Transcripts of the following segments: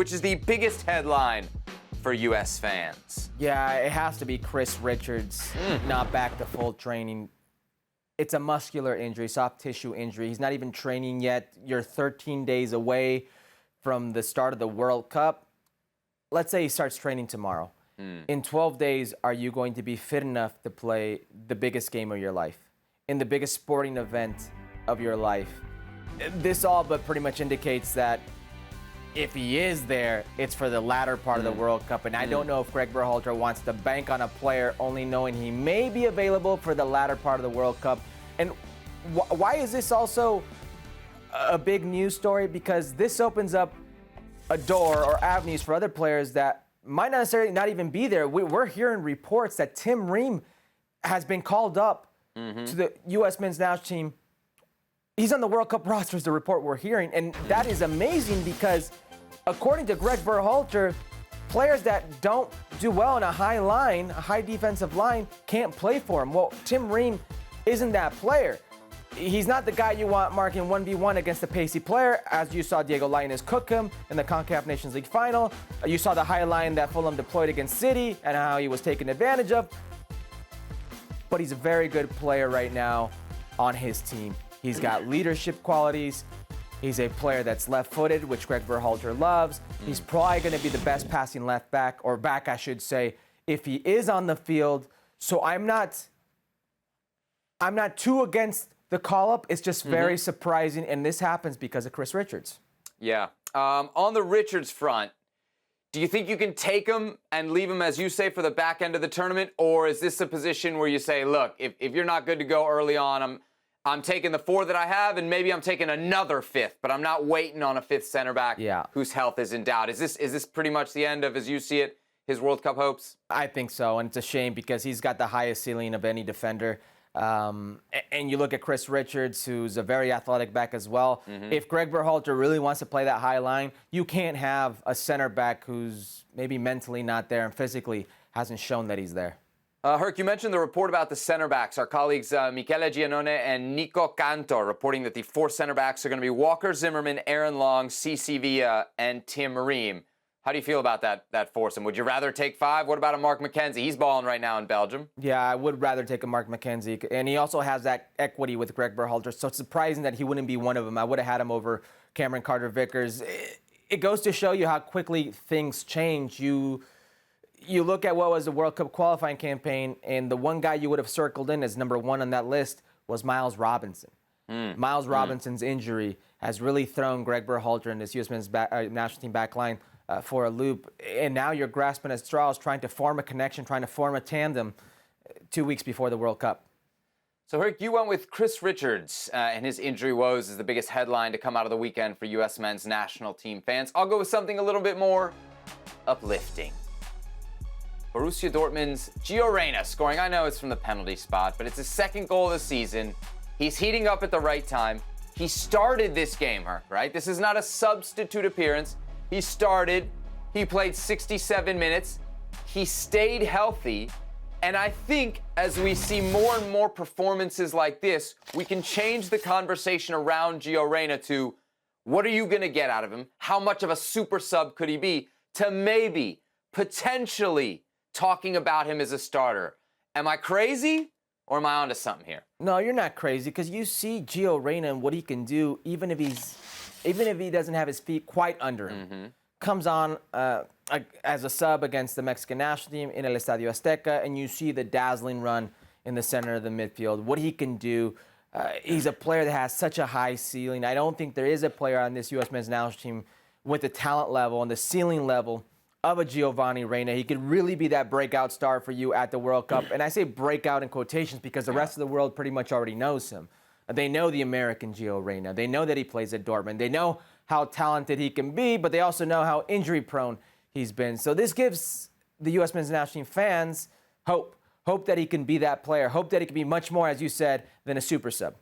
which is the biggest headline for U.S. fans. Yeah, it has to be Chris Richards not back to full training. It's a muscular injury, soft tissue injury. He's not even training yet. You're 13 days away from the start of the World Cup. Let's say he starts training tomorrow. In 12 days, are you going to be fit enough to play the biggest game of your life, in the biggest sporting event of your life? This all but pretty much indicates that if he is there, it's for the latter part of the World Cup. And I don't know if Greg Berhalter wants to bank on a player only knowing he may be available for the latter part of the World Cup. And why is this also a big news story? Because this opens up a door or avenues for other players that might not necessarily not even be there. We're hearing reports that Tim Ream has been called up to the U.S. men's national team. He's on the World Cup roster is the report we're hearing. And that is amazing because according to Greg Berhalter, players that don't do well in a high line, a high defensive line, can't play for him. Well, Tim Ream isn't that player. He's not the guy you want marking 1v1 against a pacey player, as you saw Diego Lainez cook him in the CONCACAF Nations League final. You saw the high line that Fulham deployed against City and how he was taken advantage of. But he's a very good player right now on his team. He's got leadership qualities. He's a player that's left-footed, which Greg Berhalter loves. He's probably going to be the best passing left back, or back, I should say, if he is on the field. So I'm not too against the call-up. It's just very surprising, and this happens because of Chris Richards. Yeah. On the Richards front, do you think you can take him and leave him, as you say, for the back end of the tournament? Or is this a position where you say, look, if you're not good to go early on, I'm taking the 4 that I have, and maybe I'm taking another 5th, but I'm not waiting on a 5th center back whose health is in doubt. Is this pretty much the end of, as you see it, his World Cup hopes? I think so, and it's a shame because he's got the highest ceiling of any defender. And you look at Chris Richards, who's a very athletic back as well. If Greg Berhalter really wants to play that high line, you can't have a center back who's maybe mentally not there and physically hasn't shown that he's there. Herc, you mentioned the report about the center backs. Our colleagues Michele Giannone and Nico Canto reporting that the 4 center backs are going to be Walker Zimmerman, Aaron Long, CC Villa, and Tim Ream. How do you feel about that foursome? Would you rather take 5? What about a Mark McKenzie? He's balling right now in Belgium. Yeah, I would rather take a Mark McKenzie. And he also has that equity with Greg Berhalter. So it's surprising that he wouldn't be one of them. I would have had him over Cameron Carter-Vickers. It goes to show you how quickly things change. You look at what was the World Cup qualifying campaign, and the one guy you would have circled in as number 1 on that list was Miles Robinson. Miles Robinson's injury has really thrown Greg Berhalter and this U.S. men's national team back line for a loop. And now you're grasping at straws, trying to form a connection, trying to form a tandem 2 weeks before the World Cup. So, Herc, you went with Chris Richards and his injury woes as the biggest headline to come out of the weekend for U.S. men's national team fans. I'll go with something a little bit more uplifting. Borussia Dortmund's Gio Reyna scoring. I know it's from the penalty spot, but it's his 2nd goal of the season. He's heating up at the right time. He started this game, Herc, right? This is not a substitute appearance. He started. He played 67 minutes. He stayed healthy. And I think as we see more and more performances like this, we can change the conversation around Gio Reyna to what are you going to get out of him? How much of a super sub could he be? To maybe, potentially, talking about him as a starter. Am I crazy or am I onto something here? No, you're not crazy because you see Gio Reyna and what he can do even if he doesn't have his feet quite under him. Comes on as a sub against the Mexican national team in El Estadio Azteca, and you see the dazzling run in the center of the midfield. What he can do, he's a player that has such a high ceiling. I don't think there is a player on this U.S. men's national team with the talent level and the ceiling level of a Giovanni Reyna. He could really be that breakout star for you at the World Cup. And I say breakout in quotations because the rest of the world pretty much already knows him. They know the American Gio Reyna. They know that he plays at Dortmund. They know how talented he can be, but they also know how injury-prone he's been. So this gives the U.S. men's national team fans hope. Hope that he can be that player. Hope that he can be much more, as you said, than a super sub.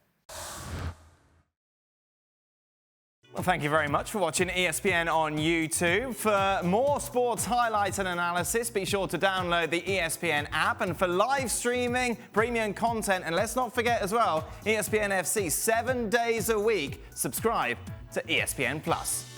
Well, thank you very much for watching ESPN on YouTube. For more sports highlights and analysis, be sure to download the ESPN app. And for live streaming, premium content, and let's not forget as well, ESPN FC 7 days a week. Subscribe to ESPN+.